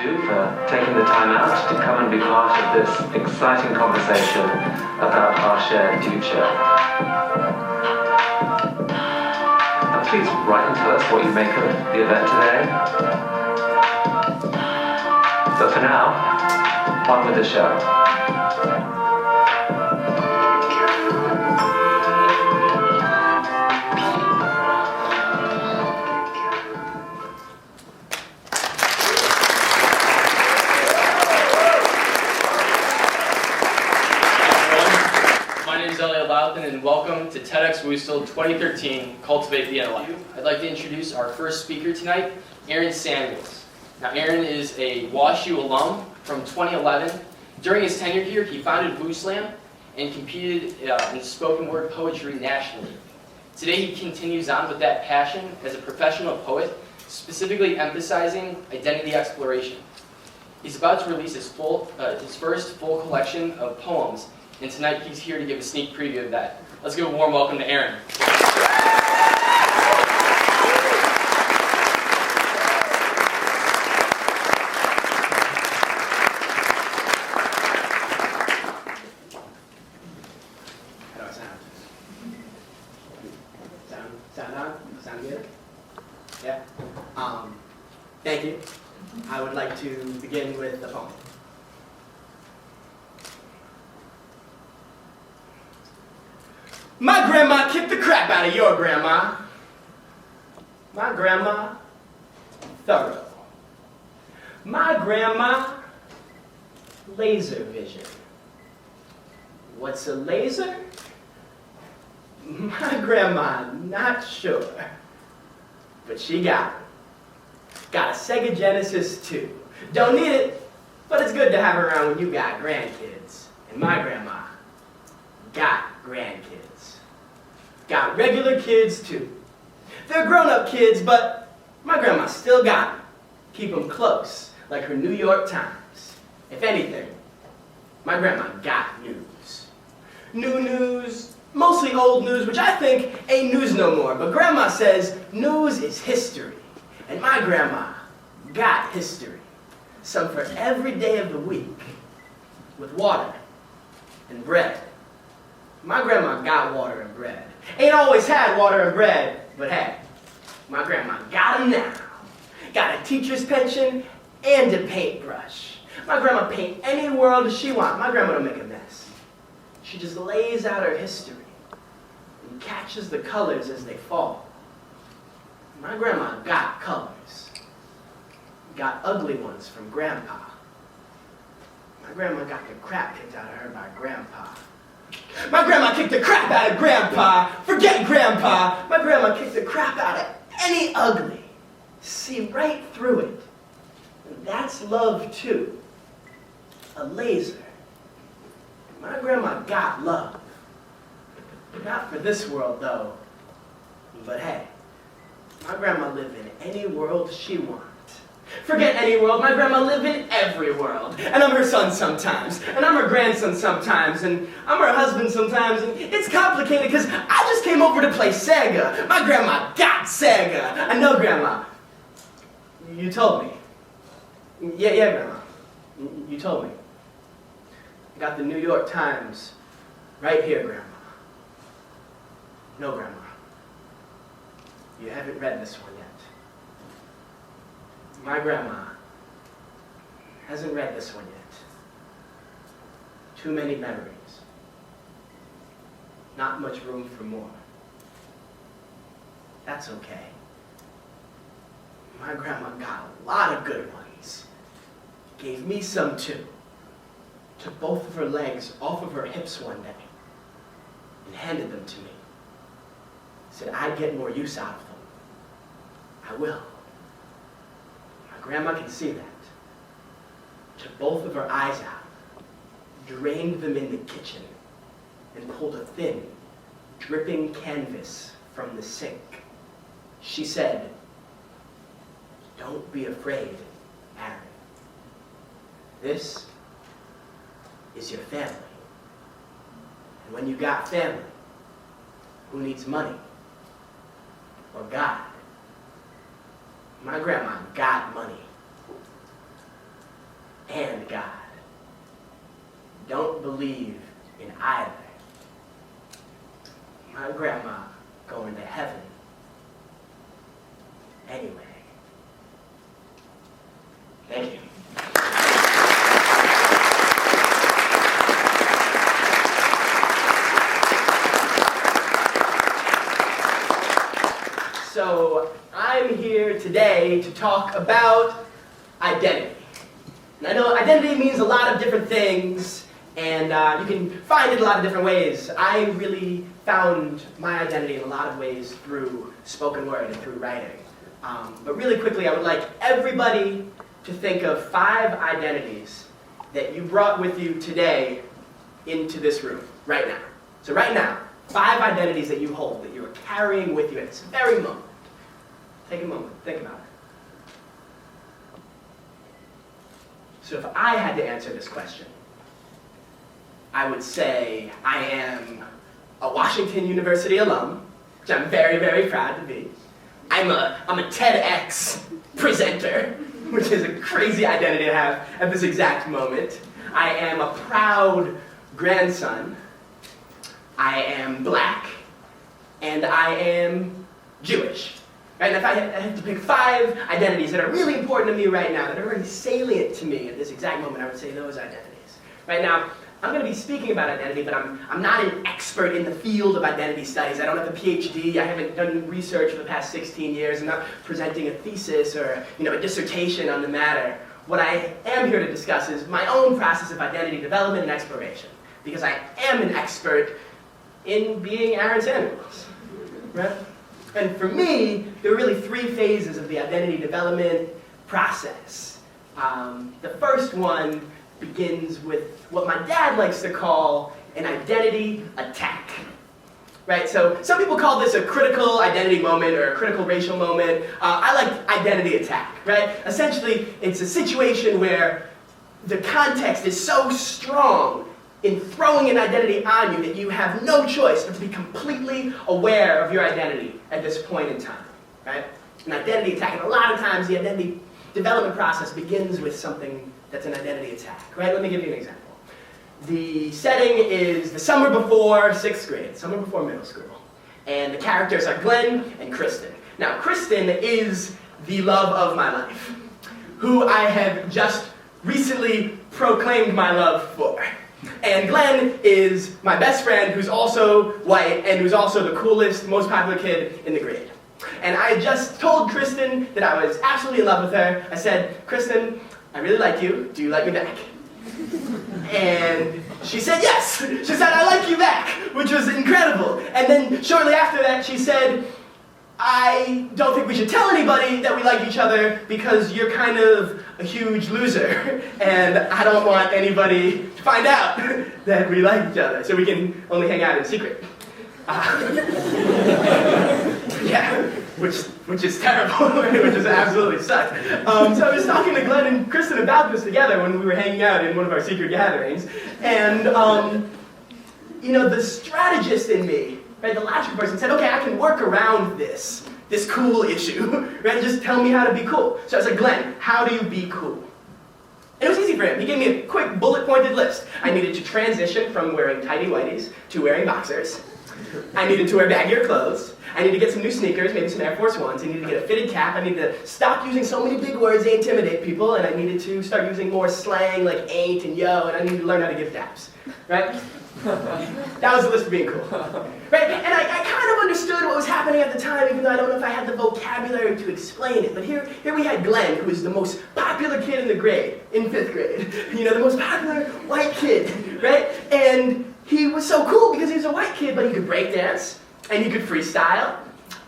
too for taking the time out to come and be part of this exciting conversation about our shared future. And please write and tell us what you make of the event today. But for now, on with the show. And welcome to TEDx WUSTL 2013, Cultivate the Intellect. I'd like to introduce our first speaker tonight, Aaron Samuels. Now, Aaron is a WashU alum from 2011. During his tenure here, he founded WUSLAM and competed in spoken word poetry nationally. Today, he continues on with that passion as a professional poet, specifically emphasizing identity exploration. He's about to release his first full collection of poems, and tonight he's here to give a sneak preview of that. Let's give a warm welcome to Aaron. How do I sound? Sound on? Sound good? Yeah? Thank you. I would like to begin with a poem. My grandma kicked the crap out of your grandma. My grandma, thorough. My grandma, laser vision. What's a laser? My grandma, not sure. But she got it. Got a Sega Genesis too. Don't need it, but it's good to have around when you got grandkids. And my grandma got grandkids. Got regular kids too. They're grown-up kids, but my grandma still got them. Keep them close, like her New York Times. If anything, my grandma got news. New news, mostly old news, which I think ain't news no more. But grandma says news is history. And my grandma got history. Some for every day of the week, with water and bread. My grandma got water and bread. Ain't always had water and bread, but hey, my grandma got them now. Got a teacher's pension and a paintbrush. My grandma paint any world she wants. My grandma don't make a mess. She just lays out her history and catches the colors as they fall. My grandma got colors. Got ugly ones from Grandpa. My grandma got the crap kicked out of her by Grandpa. My grandma kicked the crap out of Grandpa. Forget Grandpa. My grandma kicked the crap out of any ugly. See right through it. And that's love too. A laser. My grandma got love. Not for this world though. But hey, my grandma lived in any world she wanted. Forget any world, my grandma lived in every world. And I'm her son sometimes, and I'm her grandson sometimes, and I'm her husband sometimes, and it's complicated because I just came over to play Sega. My grandma got Sega. I know, Grandma. You told me. Yeah, Grandma. You told me. I got the New York Times right here, Grandma. No, Grandma. You haven't read this one yet. My grandma hasn't read this one yet. Too many memories. Not much room for more. That's okay. My grandma got a lot of good ones. Gave me some too. Took both of her legs off of her hips one day and handed them to me. Said I'd get more use out of them. I will. Grandma can see that. Took both of her eyes out, drained them in the kitchen, and pulled a thin, dripping canvas from the sink. She said, "Don't be afraid, Aaron. This is your family. And when you got family, who needs money or God?" My grandma got money. believe in either. My grandma going to heaven anyway. Thank you. So I'm here today to talk about identity. And I know identity means a lot of different things, and you can find it a lot of different ways. I really found my identity in a lot of ways through spoken word and through writing. But really quickly, I would like everybody to think of 5 identities that you brought with you today into this room, right now. So right now, 5 identities that you hold, that you are carrying with you at this very moment. Take a moment, think about it. So if I had to answer this question, I would say I am a Washington University alum, which I'm very, very proud to be. I'm a TEDx presenter, which is a crazy identity to have at this exact moment. I am a proud grandson. I am black, and I am Jewish. Right? And if I had to pick 5 identities that are really important to me right now, that are very salient to me at this exact moment, I would say those identities. Right now, I'm going to be speaking about identity, but I'm not an expert in the field of identity studies. I don't have a PhD. I haven't done research for the past 16 years. I'm not presenting a thesis or a dissertation on the matter. What I am here to discuss is my own process of identity development and exploration, because I am an expert in being Aaron Samuels, right? And for me, there are really 3 phases of the identity development process. The first one begins with what my dad likes to call an identity attack, right? So some people call this a critical identity moment or a critical racial moment. I like identity attack, right? Essentially, it's a situation where the context is so strong in throwing an identity on you that you have no choice but to be completely aware of your identity at this point in time, right? An identity attack, and a lot of times the identity development process begins with something that's an identity attack, right? Let me give you an example. The setting is the summer before 6th grade, summer before middle school, and the characters are Glenn and Kristen. Now, Kristen is the love of my life, who I have just recently proclaimed my love for. And Glenn is my best friend, who's also white, and who's also the coolest, most popular kid in the grade. And I just told Kristen that I was absolutely in love with her. I said, Kristen, I really like you. Do you like me back? And she said yes. She said, I like you back, which was incredible. And then shortly after that, she said, I don't think we should tell anybody that we like each other because you're kind of a huge loser, and I don't want anybody to find out that we like each other, so we can only hang out in secret. Yeah, which is terrible, which is absolutely sucks. So I was talking to Glenn and Kristen about this together when we were hanging out in one of our secret gatherings, and the strategist in me, right, the logical person said, okay, I can work around this cool issue, right? Just tell me how to be cool. So I was like, Glenn, how do you be cool? And it was easy for him. He gave me a quick bullet-pointed list. I needed to transition from wearing tighty whities to wearing boxers. I needed to wear baggier clothes. I needed to get some new sneakers, maybe some Air Force Ones. I needed to get a fitted cap. I needed to stop using so many big words they intimidate people, and I needed to start using more slang like ain't and yo, and I needed to learn how to give daps, right? That was the list for being cool, right? And I kind of understood what was happening at the time, even though I don't know if I had the vocabulary to explain it. But here we had Glenn, who was the most popular kid in the grade, in 5th grade. The most popular white kid, right? And he was so cool because he was a white kid, but he could break dance, and he could freestyle,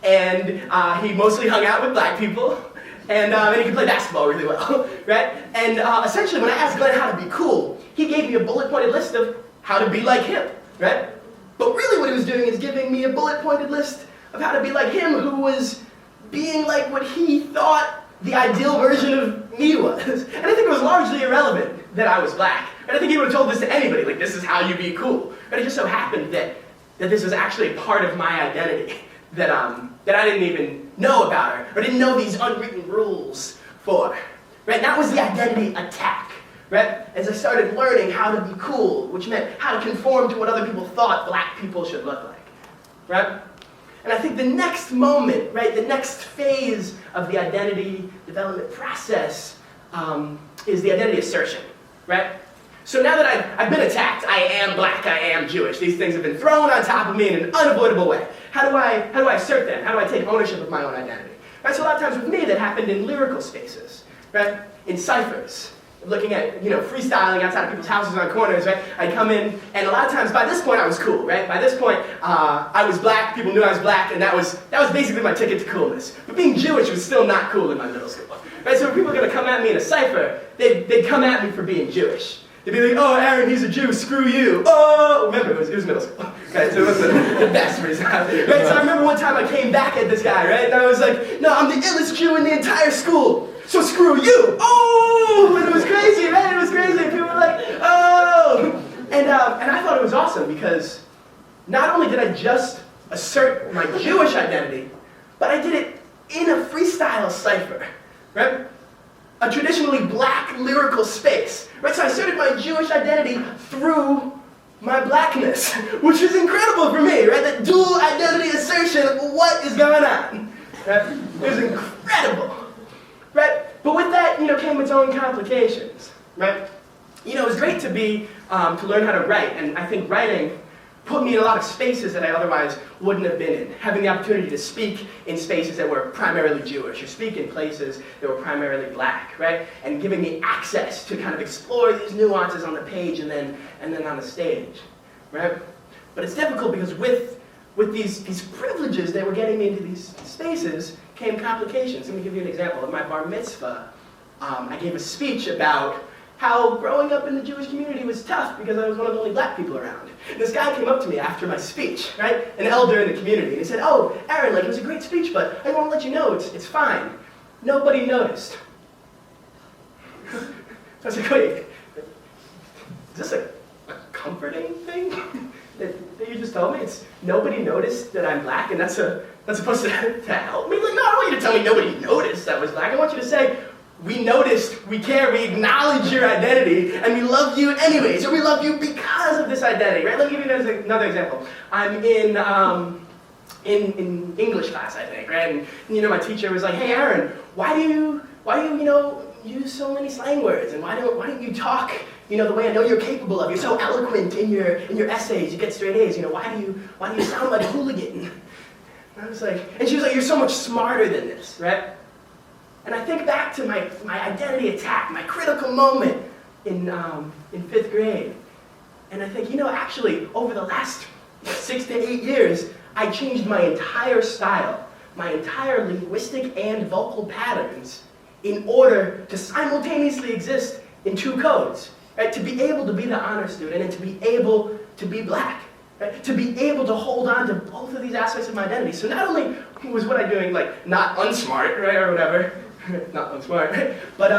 and he mostly hung out with black people, and he could play basketball really well, right? And essentially, when I asked Glenn how to be cool, he gave me a bullet-pointed list of how to be like him, right? But really what he was doing is giving me a bullet-pointed list of how to be like him, who was being like what he thought the ideal version of me was. And I think it was largely irrelevant that I was black. And I think he would have told this to anybody, like, this is how you be cool. But it just so happened that this was actually a part of my identity that I didn't even know about, or didn't know these unwritten rules for, right? That was the identity attack, right? As I started learning how to be cool, which meant how to conform to what other people thought black people should look like, right? And I think the next moment, right, the next phase of the identity development process is the identity assertion, right? So now that I've been attacked, I am black, I am Jewish. These things have been thrown on top of me in an unavoidable way. How do I assert them? How do I take ownership of my own identity? Right, so a lot of times with me that happened in lyrical spaces, right? In ciphers, looking at, freestyling outside of people's houses on corners, right? I'd come in, and a lot of times by this point I was cool, right? By this point I was black, people knew I was black, and that was basically my ticket to coolness. But being Jewish was still not cool in my middle school, right? So when people were going to come at me in a cipher, they'd come at me for being Jewish. They'd be like, oh, Aaron, he's a Jew, screw you. Oh, remember, it was middle school. Right, so it wasn't the best reason. Right, so I remember one time I came back at this guy, right? And I was like, no, I'm the illest Jew in the entire school, so screw you. Oh, and it was crazy, right? It was crazy. And people were like, oh. And I thought it was awesome because not only did I just assert my Jewish identity, but I did it in a freestyle cipher, right? A traditionally black lyrical space, right? So I asserted my Jewish identity through my blackness, which is incredible for me, right? That dual identity assertion of what is going on, right? It was incredible, right? But with that, came its own complications, right? It was great to learn how to write, and I think writing put me in a lot of spaces that I otherwise wouldn't have been in. Having the opportunity to speak in spaces that were primarily Jewish, or speak in places that were primarily black, right? And giving me access to kind of explore these nuances on the page and then on the stage, right? But it's difficult because with these privileges that were getting me into these spaces came complications. Let me give you an example. At my bar mitzvah, I gave a speech about how growing up in the Jewish community was tough because I was one of the only black people around. And this guy came up to me after my speech, right? An elder in the community, and he said, oh, Aaron, it was a great speech, but I want to let you know it's fine. Nobody noticed. I was like, wait, is this a comforting thing that you just told me? It's nobody noticed that I'm black, and that's supposed to help me? Like, no, I don't want you to tell me nobody noticed that I was black. I want you to say, we noticed, we care, we acknowledge your identity, and we love you anyways, or we love you because of this identity, right? Let me give you another example. I'm in English class, I think, right? And my teacher was like, hey, Aaron, why do you use so many slang words, and why don't you talk, the way I know you're capable of? You're so eloquent in your essays, you get straight A's. Why do you sound like a hooligan? And I was like, and she was like, you're so much smarter than this, right? And I think back to my identity attack, my critical moment in 5th grade. And I think, actually, over the last 6 to 8 years, I changed my entire style, my entire linguistic and vocal patterns in order to simultaneously exist in 2 codes, right? To be able to be the honor student and to be able to be black, right? To be able to hold on to both of these aspects of my identity. So not only was what I'm doing, not unsmart, right, or whatever, not unsmart, right? But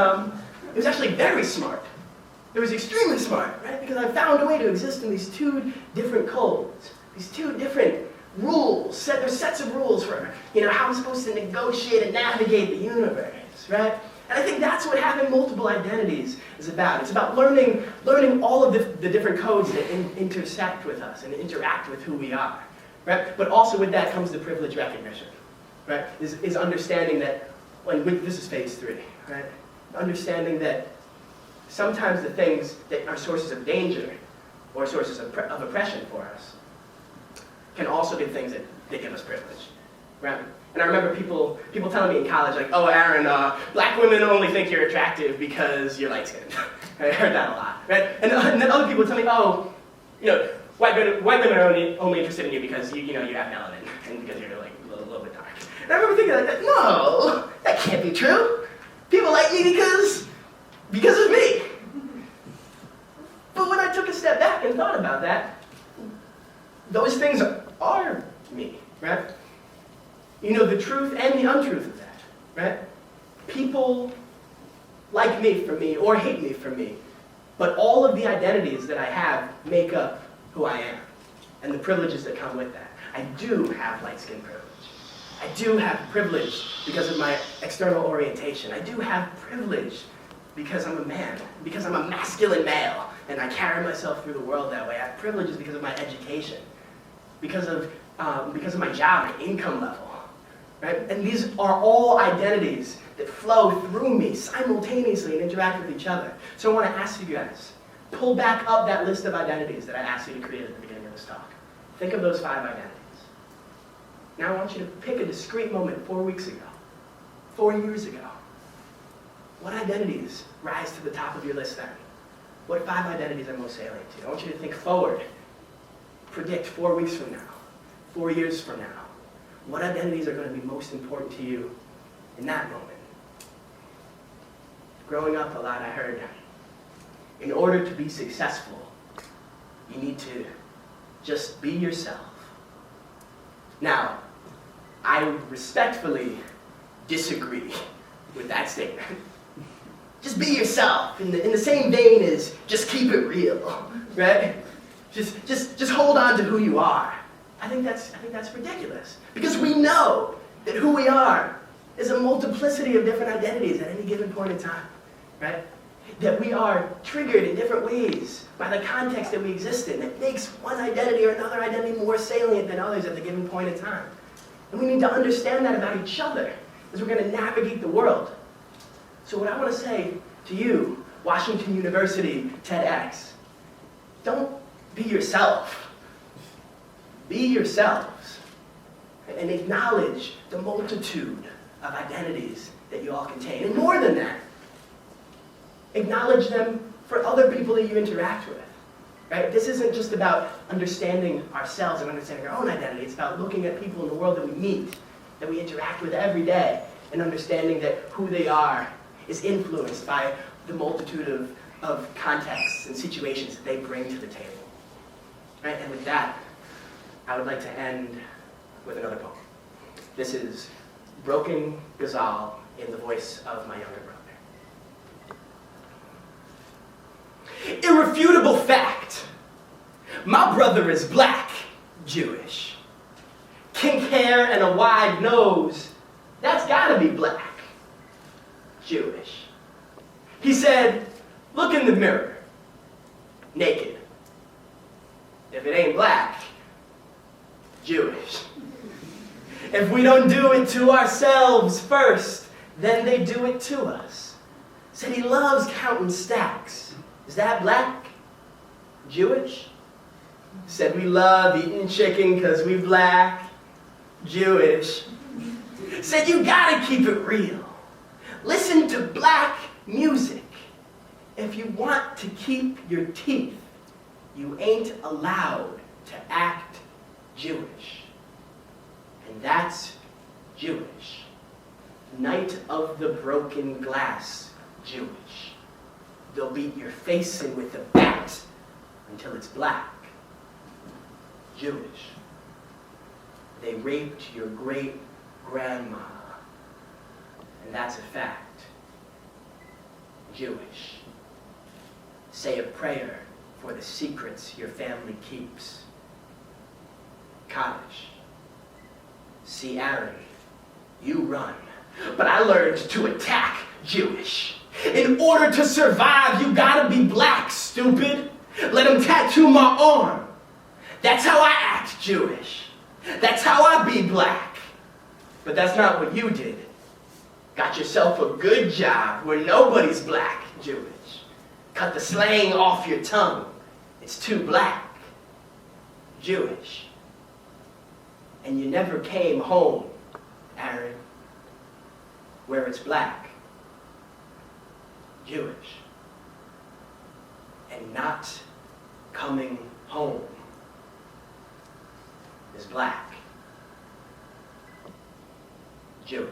it was actually very smart. It was extremely smart, right? Because I found a way to exist in these 2 different codes, these 2 different rules. There's sets of rules for, how I'm supposed to negotiate and navigate the universe, right? And I think that's what having multiple identities is about. It's about learning all of the different codes that intersect with us and interact with who we are, right? But also with that comes the privilege recognition, right? Is understanding that, this is phase 3, right? Understanding that sometimes the things that are sources of danger or sources of oppression for us can also be things that give us privilege, right? And I remember people telling me in college, like, oh, Aaron, black women only think you're attractive because you're light-skinned. I heard that a lot, right? And then other people tell me, oh, white women are only interested in you because you have melanin and because you're a little bit dark. And I remember thinking no, that can't be true. People like me because of me. But when I took a step back and thought about that, those things are me, right? The truth and the untruth of that, right? People like me for me or hate me for me, but all of the identities that I have make up who I am and the privileges that come with that. I do have light skin privilege. I do have privilege because of my external orientation. I do have privilege because I'm a man, because I'm a masculine male, and I carry myself through the world that way. I have privileges because of my education, because of my job, my income level, right? And these are all identities that flow through me simultaneously and interact with each other. So I want to ask you guys, pull back up that list of identities that I asked you to create at the beginning of this talk. Think of those 5 identities. Now I want you to pick a discrete moment 4 weeks ago, 4 years ago. What identities rise to the top of your list then? What 5 identities are most salient to you? I want you to think forward. Predict 4 weeks from now, 4 years from now. What identities are going to be most important to you in that moment? Growing up a lot, I heard, in order to be successful, you need to just be yourself. Now, I respectfully disagree with that statement. Just be yourself, in the same vein as just keep it real, right? Just hold on to who you are. I think that's ridiculous, because we know that who we are is a multiplicity of different identities at any given point in time, right? That we are triggered in different ways by the context that we exist in that makes one identity or another identity more salient than others at the given point in time. And we need to understand that about each other as we're going to navigate the world. So what I want to say to you, Washington University TEDx, don't be yourself. Be yourselves and acknowledge the multitude of identities that you all contain. And more than that, acknowledge them for other people that you interact with. Right? This isn't just about understanding ourselves and understanding our own identity. It's about looking at people in the world that we meet, that we interact with every day, and understanding that who they are is influenced by the multitude of contexts and situations that they bring to the table. Right? And with that, I would like to end with another poem. This is Broken Ghazal in the voice of my younger brother. Irrefutable fact. My brother is black, Jewish. Kink hair and a wide nose. That's gotta be black, Jewish. He said, look in the mirror, naked. If it ain't black, Jewish. If we don't do it to ourselves first, then they do it to us. Said he loves counting stacks. Is that black? Jewish? Said we love eating chicken because we black. Jewish. Said you gotta keep it real. Listen to black music. If you want to keep your teeth, you ain't allowed to act Jewish. And that's Jewish. Night of the broken glass, Jewish. They'll beat your face in with a bat until it's black, Jewish. They raped your great-grandma, and that's a fact, Jewish. Say a prayer for the secrets your family keeps, Kaddish. See Aaron, you run, but I learned to attack, Jewish. In order to survive, you gotta be black, stupid. Let him tattoo my arm. That's how I act, Jewish. That's how I be black. But that's not what you did. Got yourself a good job where nobody's black, Jewish. Cut the slang off your tongue. It's too black, Jewish. And you never came home, Aaron, where it's black, Jewish. And not coming home is black, Jewish.